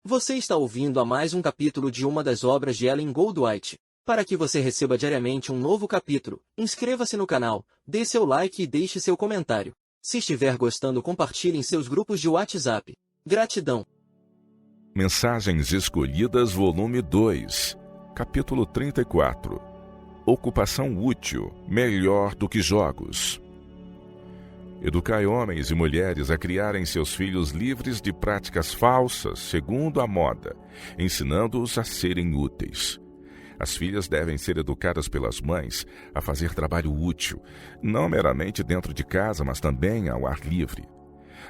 Você está ouvindo a mais um capítulo de uma das obras de Ellen Goldwhite. Para que você receba diariamente um novo capítulo, inscreva-se no canal, dê seu like e deixe seu comentário. Se estiver gostando, compartilhe em seus grupos de WhatsApp. Gratidão. Mensagens Escolhidas, volume 2, capítulo 34. Ocupação útil, melhor do que jogos. Educai homens e mulheres a criarem seus filhos livres de práticas falsas, segundo a moda, ensinando-os a serem úteis. As filhas devem ser educadas pelas mães a fazer trabalho útil, não meramente dentro de casa, mas também ao ar livre.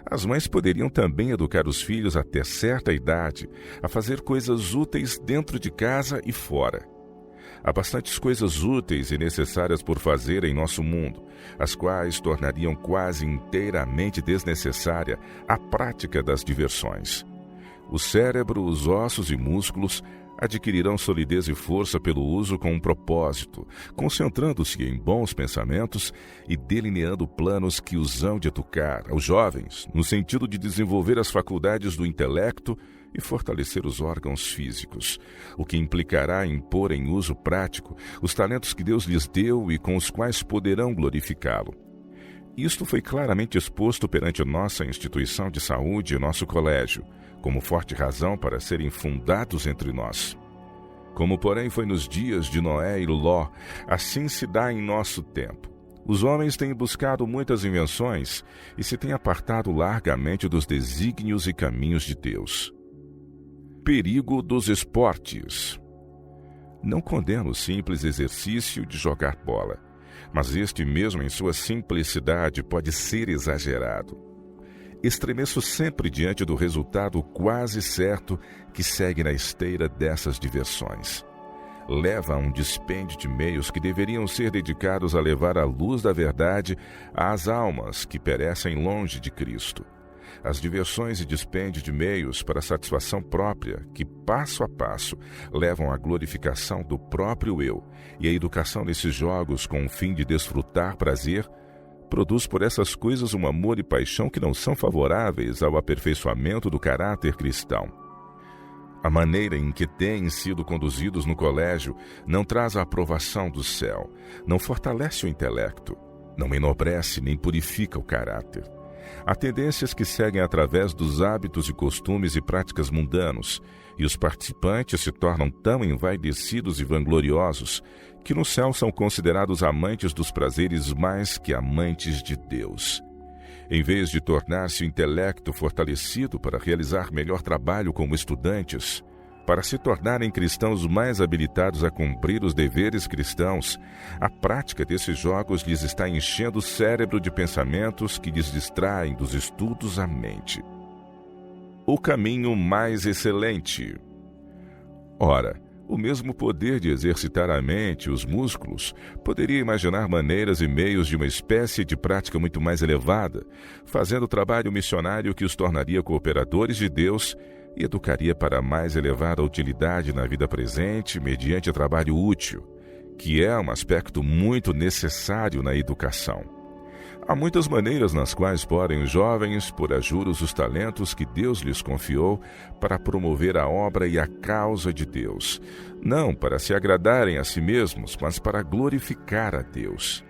As mães poderiam também educar os filhos até certa idade a fazer coisas úteis dentro de casa e fora. Há bastantes coisas úteis e necessárias por fazer em nosso mundo, as quais tornariam quase inteiramente desnecessária a prática das diversões. O cérebro, os ossos e músculos adquirirão solidez e força pelo uso com um propósito, concentrando-se em bons pensamentos e delineando planos que os hão de educar aos jovens, no sentido de desenvolver as faculdades do intelecto e fortalecer os órgãos físicos, o que implicará em pôr em uso prático os talentos que Deus lhes deu e com os quais poderão glorificá-lo. Isto foi claramente exposto perante nossa instituição de saúde e nosso colégio, como forte razão para serem fundados entre nós. Como, porém, foi nos dias de Noé e Ló, assim se dá em nosso tempo. Os homens têm buscado muitas invenções e se têm apartado largamente dos desígnios e caminhos de Deus. Perigo dos esportes. Não condeno o simples exercício de jogar bola, mas este mesmo em sua simplicidade pode ser exagerado. Estremeço sempre diante do resultado quase certo que segue na esteira dessas diversões. Leva a um dispêndio de meios que deveriam ser dedicados a levar a luz da verdade às almas que perecem longe de Cristo. As diversões e dispêndio de meios para a satisfação própria, que passo a passo levam à glorificação do próprio eu e à educação desses jogos com o fim de desfrutar prazer, produz por essas coisas um amor e paixão que não são favoráveis ao aperfeiçoamento do caráter cristão. A maneira em que têm sido conduzidos no colégio não traz a aprovação do céu, não fortalece o intelecto, não enobrece nem purifica o caráter. Há tendências que seguem através dos hábitos e costumes e práticas mundanos, e os participantes se tornam tão envaidecidos e vangloriosos que no céu são considerados amantes dos prazeres mais que amantes de Deus. Em vez de tornar-se o intelecto fortalecido para realizar melhor trabalho como estudantes, para se tornarem cristãos mais habilitados a cumprir os deveres cristãos, a prática desses jogos lhes está enchendo o cérebro de pensamentos que lhes distraem dos estudos à mente. O caminho mais excelente. Ora, o mesmo poder de exercitar a mente e os músculos poderia imaginar maneiras e meios de uma espécie de prática muito mais elevada, fazendo o trabalho missionário que os tornaria cooperadores de Deus e educaria para mais elevada utilidade na vida presente mediante trabalho útil, que é um aspecto muito necessário na educação. Há muitas maneiras nas quais podem os jovens pôr a juros os talentos que Deus lhes confiou para promover a obra e a causa de Deus, não para se agradarem a si mesmos, mas para glorificar a Deus.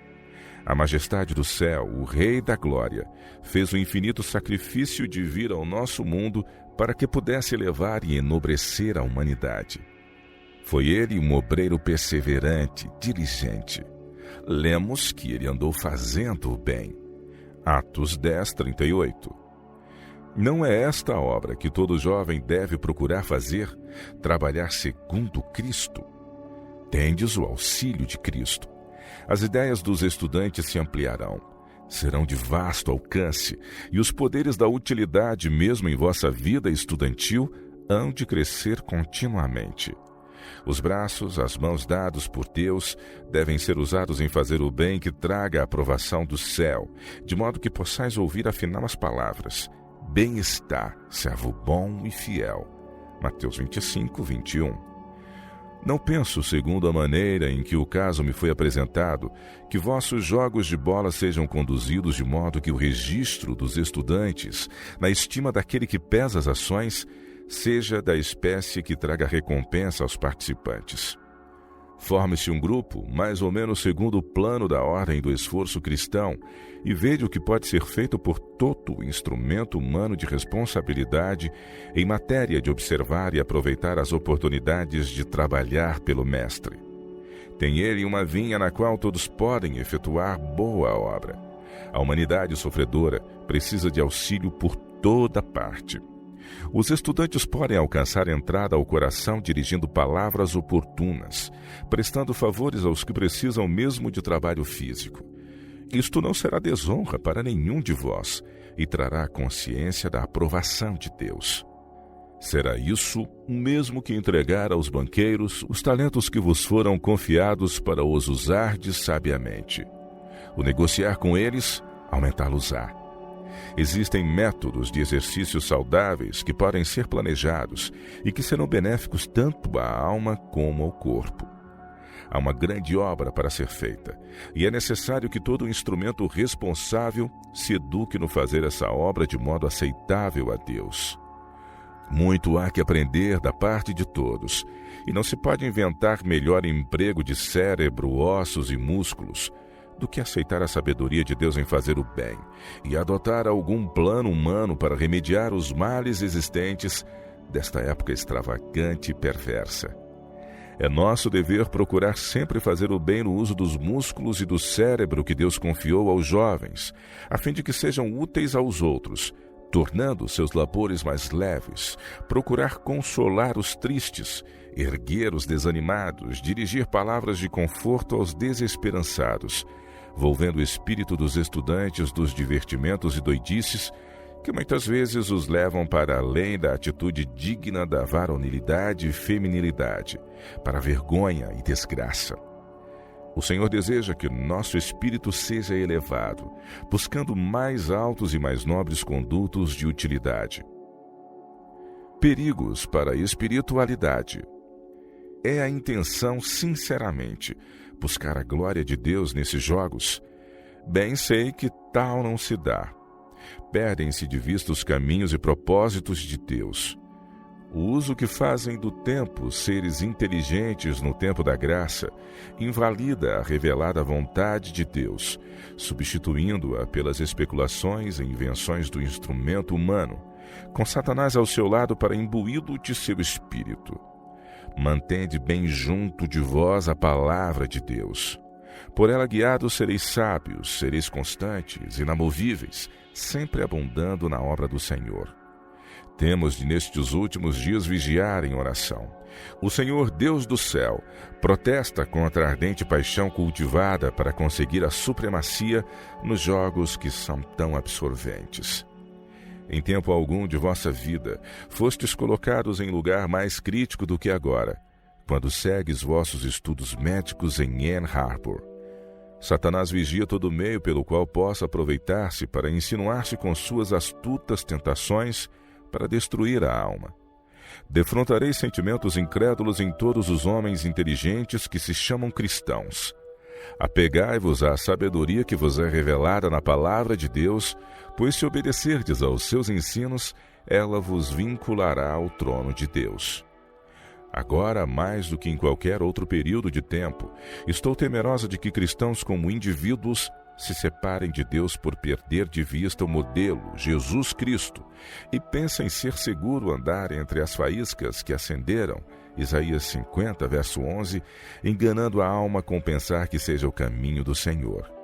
A majestade do céu, o Rei da Glória, fez o infinito sacrifício de vir ao nosso mundo para que pudesse elevar e enobrecer a humanidade. Foi ele um obreiro perseverante, diligente. Lemos que ele andou fazendo o bem. Atos 10:38. Não é esta a obra que todo jovem deve procurar fazer, trabalhar segundo Cristo? Tendes o auxílio de Cristo. As ideias dos estudantes se ampliarão, serão de vasto alcance, e os poderes da utilidade, mesmo em vossa vida estudantil, hão de crescer continuamente. Os braços, as mãos dados por Deus, devem ser usados em fazer o bem que traga a aprovação do céu, de modo que possais ouvir afinal as palavras: bem está, servo bom e fiel. Mateus 25:21. Não penso, segundo a maneira em que o caso me foi apresentado, que vossos jogos de bola sejam conduzidos de modo que o registro dos estudantes, na estima daquele que pesa as ações, seja da espécie que traga recompensa aos participantes. Forme-se um grupo, mais ou menos segundo o plano da ordem do esforço cristão, e veja o que pode ser feito por todo instrumento humano de responsabilidade em matéria de observar e aproveitar as oportunidades de trabalhar pelo Mestre. Tem ele uma vinha na qual todos podem efetuar boa obra. A humanidade sofredora precisa de auxílio por toda parte. Os estudantes podem alcançar entrada ao coração dirigindo palavras oportunas, prestando favores aos que precisam mesmo de trabalho físico. Isto não será desonra para nenhum de vós e trará consciência da aprovação de Deus. Será isso o mesmo que entregar aos banqueiros os talentos que vos foram confiados para os usardes sabiamente. O negociar com eles, aumentá-los-á. Existem métodos de exercícios saudáveis que podem ser planejados e que serão benéficos tanto à alma como ao corpo. Há uma grande obra para ser feita, e é necessário que todo instrumento responsável se eduque no fazer essa obra de modo aceitável a Deus. Muito há que aprender da parte de todos, e não se pode inventar melhor emprego de cérebro, ossos e músculos do que aceitar a sabedoria de Deus em fazer o bem e adotar algum plano humano para remediar os males existentes desta época extravagante e perversa. É nosso dever procurar sempre fazer o bem no uso dos músculos e do cérebro que Deus confiou aos jovens, a fim de que sejam úteis aos outros, tornando seus labores mais leves, procurar consolar os tristes, erguer os desanimados, dirigir palavras de conforto aos desesperançados, volvendo o espírito dos estudantes dos divertimentos e doidices, que muitas vezes os levam para além da atitude digna da varonilidade e feminilidade, para vergonha e desgraça. O Senhor deseja que nosso espírito seja elevado, buscando mais altos e mais nobres condutos de utilidade. Perigos para a espiritualidade. É a intenção, sinceramente, buscar a glória de Deus nesses jogos? Bem sei que tal não se dá. Perdem-se de vista os caminhos e propósitos de Deus. O uso que fazem do tempo seres inteligentes no tempo da graça invalida a revelada vontade de Deus, substituindo-a pelas especulações e invenções do instrumento humano, com Satanás ao seu lado para imbuí-lo de seu espírito. Mantende bem junto de vós a palavra de Deus. Por ela guiados sereis sábios, sereis constantes, inamovíveis, sempre abundando na obra do Senhor. Temos de nestes últimos dias vigiar em oração. O Senhor, Deus do céu, protesta contra a ardente paixão cultivada para conseguir a supremacia nos jogos que são tão absorventes. Em tempo algum de vossa vida, fostes colocados em lugar mais crítico do que agora, quando segues vossos estudos médicos em Ann Arbor. Satanás vigia todo meio pelo qual possa aproveitar-se para insinuar-se com suas astutas tentações para destruir a alma. Defrontarei sentimentos incrédulos em todos os homens inteligentes que se chamam cristãos. Apegai-vos à sabedoria que vos é revelada na palavra de Deus, pois se obedecerdes aos seus ensinos, ela vos vinculará ao trono de Deus. Agora, mais do que em qualquer outro período de tempo, estou temerosa de que cristãos como indivíduos se separem de Deus por perder de vista o modelo, Jesus Cristo, e pensem ser seguro andar entre as faíscas que acenderam, Isaías 50, verso 11, enganando a alma com pensar que seja o caminho do Senhor.